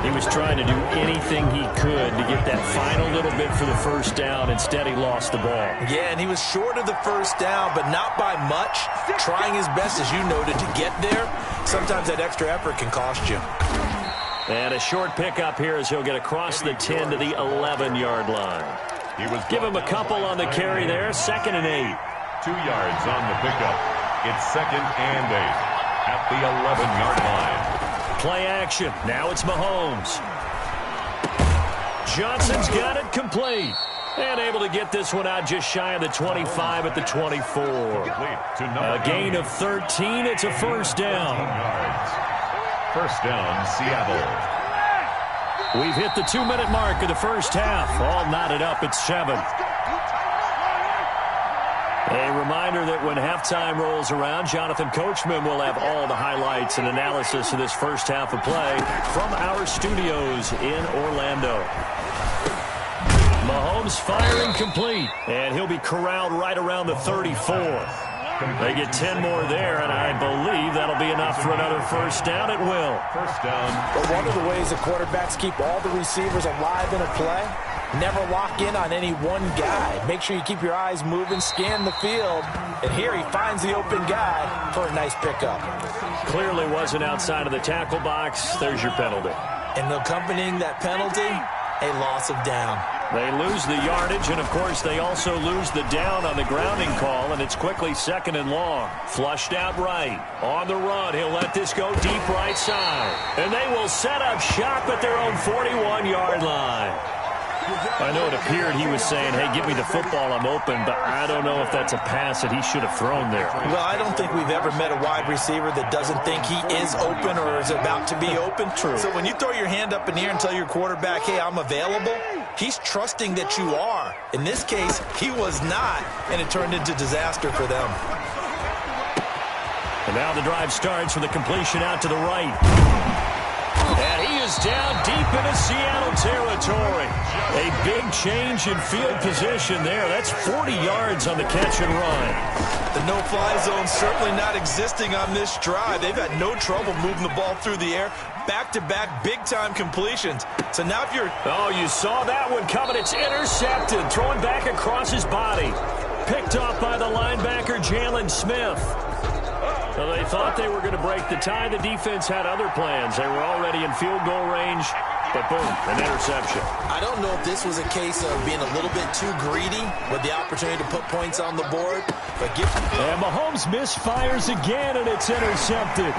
B: He was trying to do anything he could to get that final little bit for the first down. Instead, he lost the ball.
C: Yeah, and he was short of the first down, but not by much. Trying his best, as you noted, to get there. Sometimes that extra effort can cost you.
B: And a short pickup here as he'll get across the 10 to the 11-yard line. Give him a couple on the carry there. 2nd and 8.
A: 2 yards on the pickup. It's 2nd and 8 at the 11-yard line.
B: Play action. Now it's Mahomes. Johnson's got it complete. And able to get this one out just shy of the 25 at the 24. A gain of 13. It's a first down.
A: First down, Seattle.
B: We've hit the 2-minute mark of the first half. All knotted up at 7. A reminder that when halftime rolls around, Jonathan Coachman will have all the highlights and analysis of this first half of play from our studios in Orlando. Mahomes firing complete, and he'll be corralled right around the 34. They get 10 more there, and I believe that'll be enough for another first down. It will.
A: First down.
C: But one of the ways the quarterbacks keep all the receivers alive in a play, never lock in on any one guy. Make sure you keep your eyes moving, scan the field, and here he finds the open guy for a nice pickup.
B: Clearly wasn't outside of the tackle box. There's your penalty.
C: And accompanying that penalty, a loss of down.
B: They lose the yardage, and, of course, they also lose the down on the grounding call, and it's quickly 2nd and long. Flushed out right. On the run, he'll let this go deep right side. And they will set up shop at their own 41-yard line. I know it appeared he was saying, hey, give me the football, I'm open, but I don't know if that's a pass that he should have thrown there.
C: Well, I don't think we've ever met a wide receiver that doesn't think he is open or is about to be open. True. So when you throw your hand up in the air and tell your quarterback, hey, I'm available, he's trusting that you are. In this case, he was not, and it turned into disaster for them.
B: And now the drive starts with a completion out to the right. And he is down deep into Seattle territory. A big change in field position there. That's 40 yards on the catch and run.
C: The no-fly zone certainly not existing on this drive. They've had no trouble moving the ball through the air. Back-to-back big-time completions. So now if you're...
B: Oh, you saw that one coming. It's intercepted. Throwing back across his body. Picked off by the linebacker, Jalen Smith. Well, they thought they were going to break the tie. The defense had other plans. They were already in field goal range, but boom, an interception.
C: I don't know if this was a case of being a little bit too greedy with the opportunity to put points on the board. But
B: and Mahomes misfires again, and it's intercepted.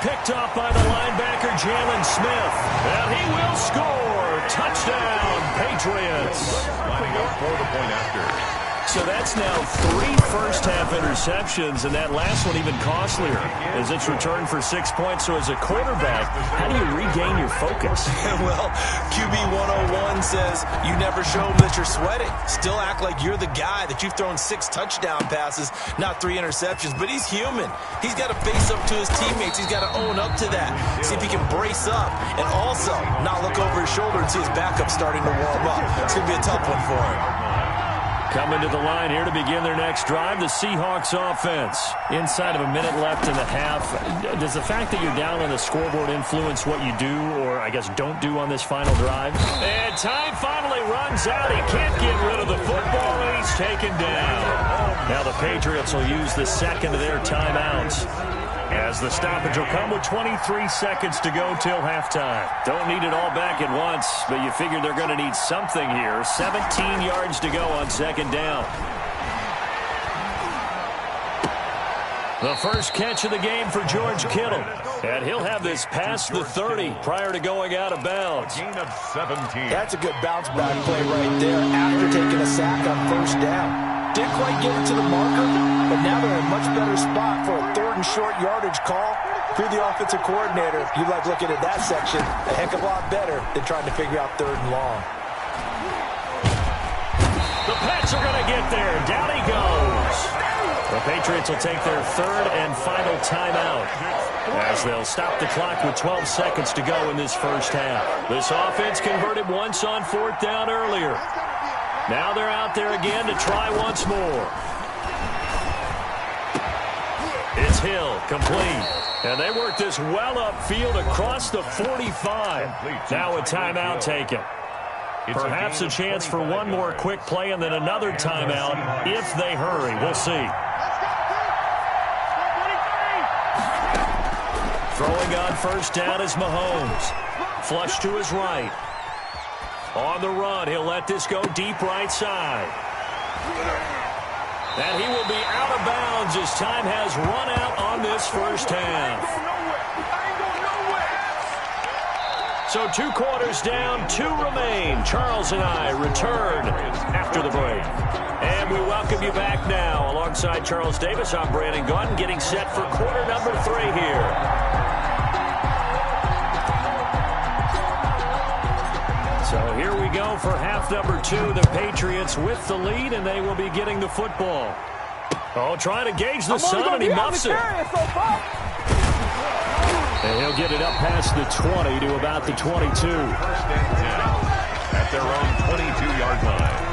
B: Picked off by the linebacker, Jalen Smith. And he will score. Touchdown, Patriots.
A: Lining up for the point after.
B: So that's now 3 first-half interceptions, and that last one even costlier as it's returned for 6 points. So as a quarterback, how do you regain your focus?
C: Well, QB 101 says you never show them that you're sweating. Still act like you're the guy, that you've thrown 6 touchdown passes, not 3 interceptions. But he's human. He's got to face up to his teammates. He's got to own up to that. See if he can brace up and also not look over his shoulder and see his backup starting to warm up. It's going to be a tough one for him.
B: Coming to the line here to begin their next drive, the Seahawks offense. Inside of a minute left in the half. Does the fact that you're down on the scoreboard influence what you do, or I guess don't do on this final drive? And time finally runs out. He can't get rid of the football, and he's taken down. Now the Patriots will use the second of their timeouts, as the stoppage will come with 23 seconds to go till halftime. Don't need it all back at once, but you figure they're going to need something here. 17 yards to go on second down. The first catch of the game for George Kittle. And he'll have this past the 30 prior to going out of bounds.
A: Gain of 17.
C: That's a good bounce-back play right there after taking a sack on first down. Didn't quite get it to the marker, but now they're in a much better spot for a 3rd and short yardage call. Through the offensive coordinator, you like looking at that section a heck of a lot better than trying to figure out 3rd and long.
B: The Pats are going to get there. Down he goes. The Patriots will take their 3rd and final timeout, as they'll stop the clock with 12 seconds to go in this first half. This offense converted once on 4th down earlier. Now they're out there again to try once more. It's Hill, complete. And they work this well upfield across the 45. Now a timeout taken. Perhaps a chance for one more quick play and then another timeout if they hurry. We'll see. Throwing on first down is Mahomes. Flush to his right. On the run, he'll let this go deep right side. And he will be out of bounds as time has run out on this first half. So 2 quarters down, 2 remain. Charles and I return after the break. And we welcome you back now. Alongside Charles Davis, I'm Brandon Gaudin, getting set for quarter number 3 here. So here we go for half number 2. The Patriots with the lead, and they will be getting the football. Oh, trying to gauge the sun, and he muffs it. And he'll get it up past the 20 to about the 22.
A: First and 10 at their own 22-yard line.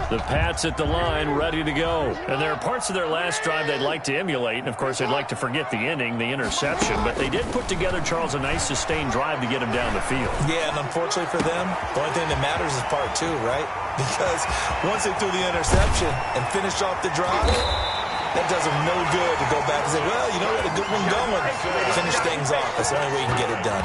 B: The Pats at the line, ready to go. And there are parts of their last drive they'd like to emulate, and of course they'd like to forget the inning, the interception, but they did put together, Charles, a nice sustained drive to get him down the field.
C: Yeah, and unfortunately for them, the only thing that matters is part 2, right? Because once they threw the interception and finished off the drive, that does them no good to go back and say, well, you know, we had a good one going. Finish things off. That's the only way you can get it done.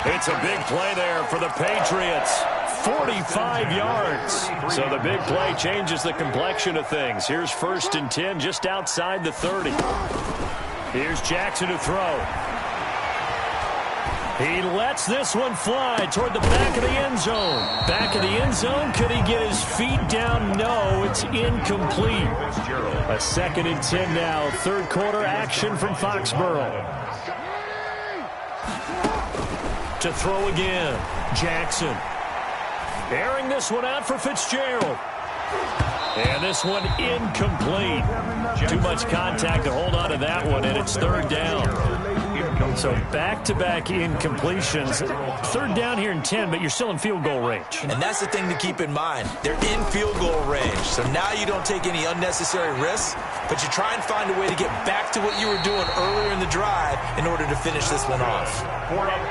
B: It's a big play there for the Patriots. 45 yards. So the big play changes the complexion of things. Here's 1st and 10 just outside the 30. Here's Jackson to throw. He lets this one fly toward the back of the end zone. Back of the end zone. Could he get his feet down? No, it's incomplete. A 2nd and 10 now. 3rd quarter action from Foxborough. To throw again. Jackson. Airing this one out for Fitzgerald. And this one incomplete. Too much contact to hold on to that one, and it's 3rd down. So back-to-back incompletions. Third down here in 10, but you're still in field goal range.
C: And that's the thing to keep in mind. They're in field goal range. So now you don't take any unnecessary risks, but you try and find a way to get back to what you were doing earlier in the drive in order to finish this one off.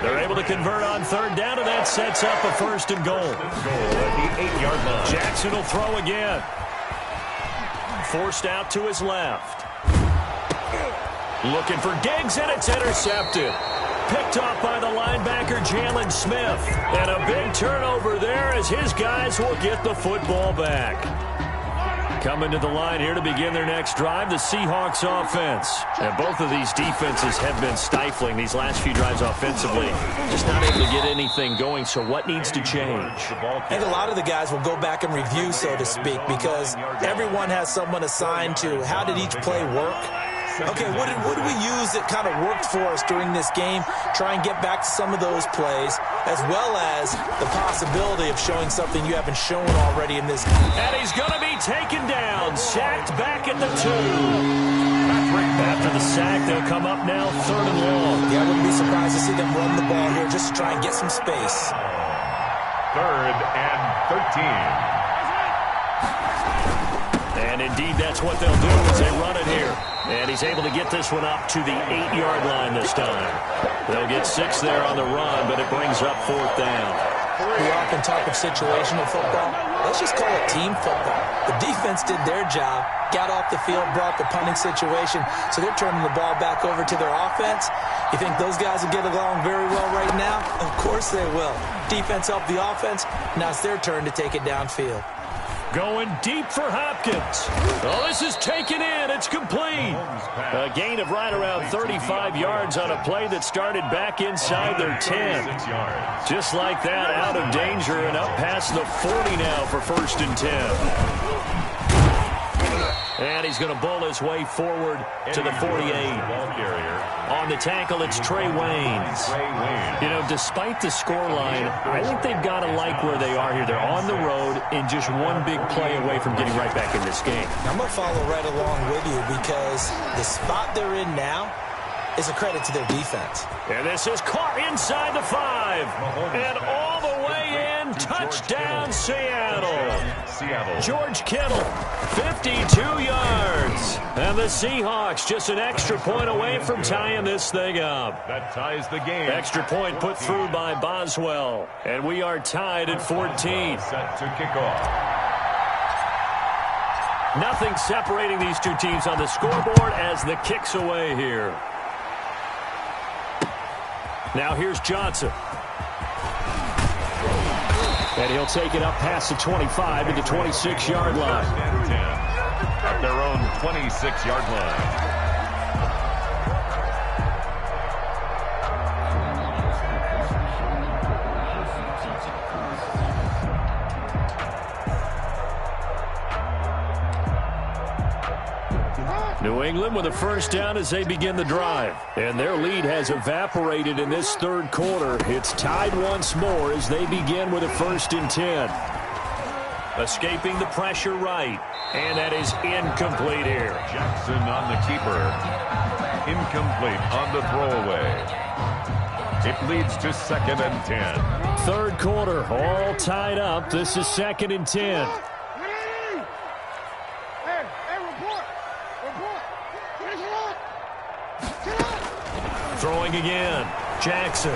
B: They're able to convert on third down, and that sets up a first and goal.
A: At the 8-yard line.
B: Jackson will throw again. Forced out to his left. Looking for Diggs, and it's intercepted. Picked off by the linebacker, Jalen Smith. And a big turnover there as his guys will get the football back. Coming to the line here to begin their next drive, the Seahawks offense. And both of these defenses have been stifling these last few drives offensively. Just not able to get anything going, so what needs to change?
C: I think a lot of the guys will go back and review, so to speak, because everyone has someone assigned to how did each play work. Okay, what did we use that kind of worked for us during this game? Try and get back to some of those plays, as well as the possibility of showing something you haven't shown already in this game.
B: And he's going to be taken down, sacked back at the 2. After the sack, they'll come up now 3rd and long.
C: Yeah, I wouldn't be surprised to see them run the ball here just to try and get some space.
A: 3rd and 13.
B: And indeed, that's what they'll do as they run it here. And he's able to get this one up to the 8-yard line this time. They'll get 6 there on the run, but it brings up 4th down.
C: We often talk of situational football. Let's just call it team football. The defense did their job, got off the field, brought the punting situation, so they're turning the ball back over to their offense. You think those guys will get along very well right now? Of course they will. Defense helped the offense. Now it's their turn to take it downfield.
B: Going deep for Hopkins. Oh, this is taken in. It's complete. A gain of right around 35 yards on a play that started back inside their 10. Just like that, out of danger and up past the 40 now for 1st and 10. And he's going to bull his way forward to the 48. On the tackle, it's Trey Waynes. You know, despite the scoreline, I think they've got to like where they are here. They're on the road and just one big play away from getting right back in this game.
C: I'm going to follow right along with you because the spot they're in now is a credit to their defense.
B: And this is caught inside the 5. And all the way in, touchdown Seattle. George Kittle, 52 yards. And the Seahawks just an extra point away from tying this thing up.
A: That ties the game.
B: Extra point put through by Boswell. And we are tied at 14.
A: Set to kick off.
B: Nothing separating these two teams on the scoreboard as the kick's away here. Now here's Johnson. And he'll take it up past the 25 to the 26-yard line.
A: At their own 26-yard line.
B: New England with a first down as they begin the drive. And their lead has evaporated in this 3rd quarter. It's tied once more as they begin with a 1st and 10. Escaping the pressure right. And that is incomplete here.
A: Jackson on the keeper. Incomplete on the throwaway. It leads to 2nd and 10.
B: 3rd quarter, all tied up. This is 2nd and 10. Throwing again. Jackson.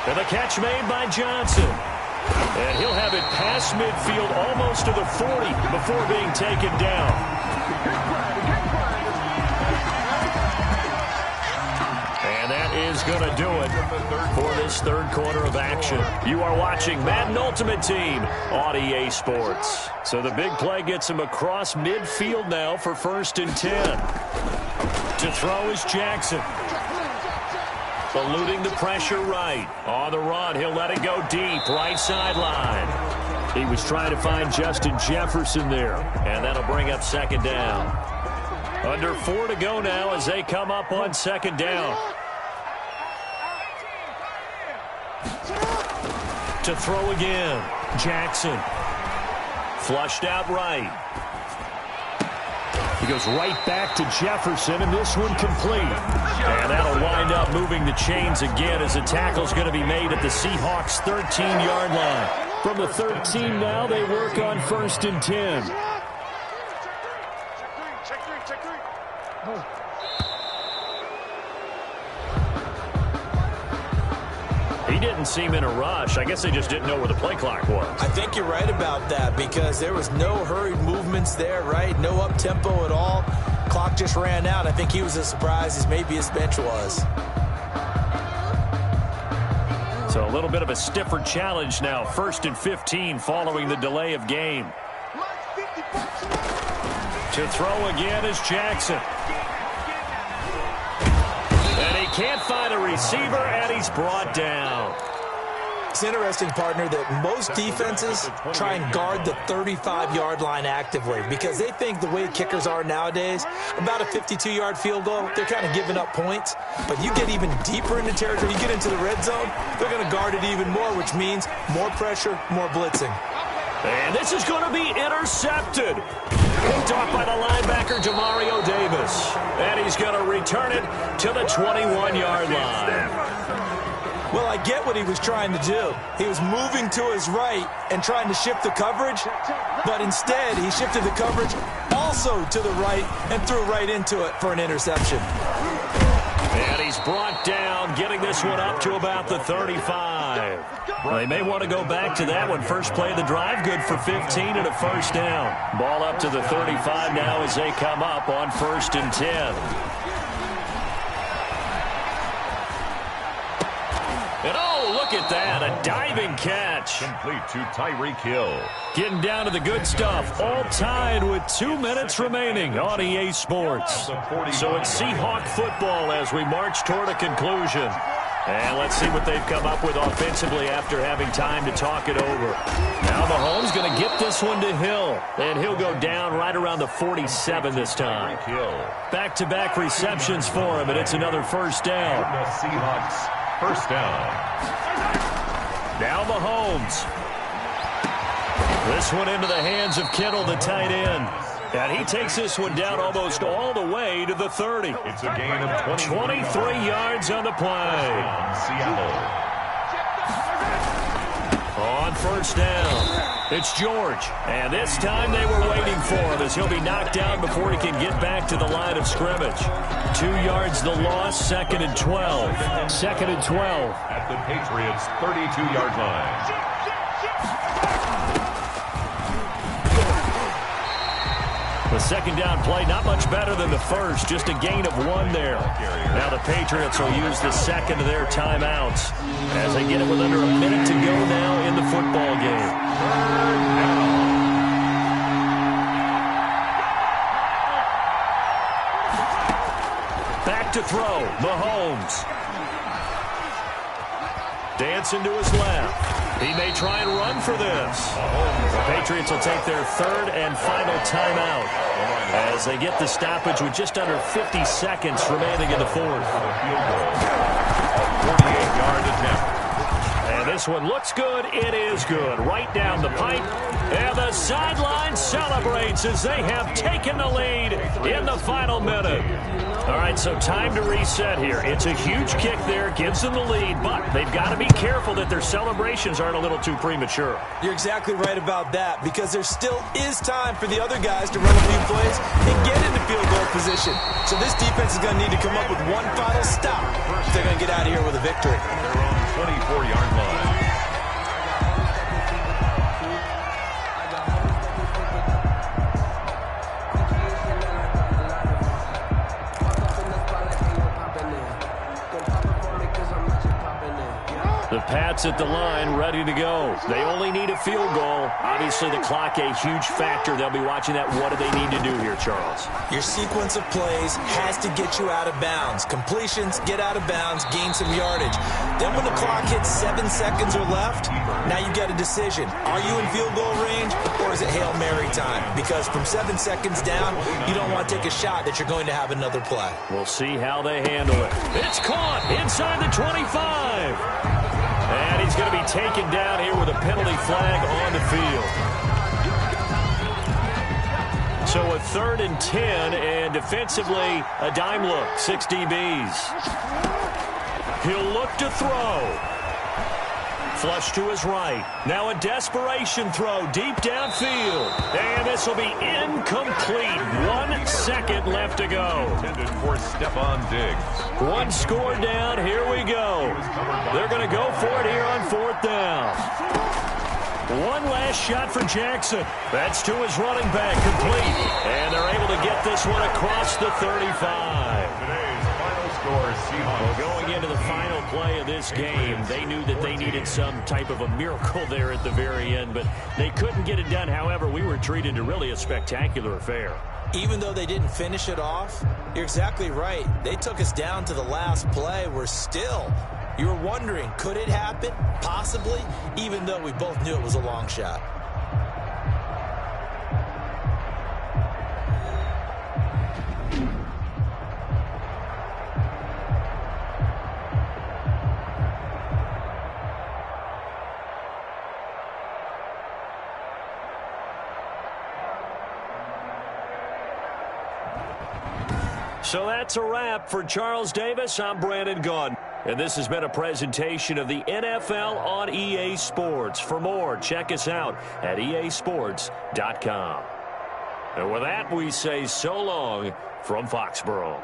B: And the catch made by Johnson. And he'll have it past midfield almost to the 40 before being taken down. And that is going to do it for this 3rd quarter of action. You are watching Madden Ultimate Team on EA Sports. So the big play gets him across midfield now for 1st and 10. To throw is Jackson. Eluding the pressure right. On the run, he'll let it go deep. Right sideline. He was trying to find Justin Jefferson there. And that'll bring up 2nd down. Under 4 to go now as they come up on 2nd down. To throw again. Jackson. Flushed out right. He goes right back to Jefferson, and this one complete. And that'll wind up moving the chains again as the tackle's going to be made at the Seahawks' 13-yard line. From the 13 now, they work on 1st and 10.
D: Check three.
B: He didn't seem in a rush. I guess they just didn't know where the play clock was.
C: I think you're right about that because there was no hurried movements there, right? No up-tempo at all. Clock just ran out. I think he was as surprised as maybe his bench was.
B: So a little bit of a stiffer challenge now. 1st and 15 following the delay of game. To throw again is Jackson. And he can't find a receiver, and he's brought down.
C: It's interesting, partner, that most defenses try and guard the 35-yard line actively because they think the way kickers are nowadays, about a 52-yard field goal, they're kind of giving up points. But you get even deeper into territory, you get into the red zone, they're going to guard it even more, which means more pressure, more blitzing.
B: And this is going to be intercepted. Picked off by the linebacker, Demario Davis. And he's going to return it to the 21-yard line.
C: Well, I get what he was trying to do. He was moving to his right and trying to shift the coverage, but instead he shifted the coverage also to the right and threw right into it for an interception.
B: And he's brought down, getting this one up to about the 35. Well, they may want to go back to that one. First play of the drive, good for 15 and a 1st down. Ball up to the 35 now as they come up on 1st and 10. And oh, look at that, a diving catch.
A: Complete to Tyreek Hill.
B: Getting down to the good stuff, all tied with 2 minutes remaining on EA Sports. So it's Seahawk football as we march toward a conclusion. And let's see what they've come up with offensively after having time to talk it over. Now Mahomes going to get this one to Hill. And he'll go down right around the 47 this time. Back-to-back receptions for him, and it's another 1st down.
A: The Seahawks 1st down.
B: Now Mahomes. This one into the hands of Kittle, the tight end. And he takes this one down almost all the way to the 30.
A: It's a gain of
B: 23 yards on the play.
A: Seattle.
B: On 1st down, it's George. And this time they were waiting for him as he'll be knocked down before he can get back to the line of scrimmage. 2 yards the loss, 2nd and 12. 2nd and 12.
A: At the Patriots' 32-yard line.
B: The 2nd down play, not much better than the first, just a gain of 1 there. Now the Patriots will use the 2nd of their timeouts as they get it with under a minute to go now in the football game. Back to throw, Mahomes. Dancing to his left. He may try and run for this. The Patriots will take their 3rd and final timeout as they get the stoppage with just under 50 seconds remaining in the 4th.
A: 48-yard attempt.
B: And this one looks good. It is good. Right down the pipe. And the sideline celebrates as they have taken the lead in the final minute. All right, so time to reset here. It's a huge kick there, gives them the lead, but they've got to be careful that their celebrations aren't a little too premature.
C: You're exactly right about that because there still is time for the other guys to run a few plays and get into field goal position. So this defense is going to need to come up with one final stop if they're going to get out of here with a victory.
A: Their own 24-yard line.
B: The Pats at the line, ready to go. They only need a field goal. Obviously, the clock a huge factor. They'll be watching that. What do they need to do here, Charles?
C: Your sequence of plays has to get you out of bounds. Completions, get out of bounds, gain some yardage. Then when the clock hits 7 seconds or left, now you get a decision. Are you in field goal range or is it Hail Mary time? Because from 7 seconds down, you don't want to take a shot that you're going to have another play.
B: We'll see how they handle it. It's caught inside the 25. And he's going to be taken down here with a penalty flag on the field. So a 3rd and 10, and defensively, a dime look, 6 DBs. He'll look to throw. Flush to his right. Now a desperation throw deep downfield. And this will be incomplete. 1 second left to go.
A: Intended for Stephon Diggs.
B: 1 score down. Here we go. They're going to go for it here on 4th down. 1 last shot for Jackson. That's to his running back, complete. And they're able to get this one across the 35.
A: Today's final score, Seahawks.
B: Well, going into the final play of this game, they knew that they needed some type of a miracle there at the very end, but they couldn't get it done. However, we were treated to really a spectacular affair.
C: Even though they didn't finish it off, you're exactly right. They took us down to the last play. You were wondering, could it happen? Possibly, even though we both knew it was a long shot.
B: So that's a wrap for Charles Davis. I'm Brandon Gaudin. And this has been a presentation of the NFL on EA Sports. For more, check us out at easports.com. And with that, we say so long from Foxborough.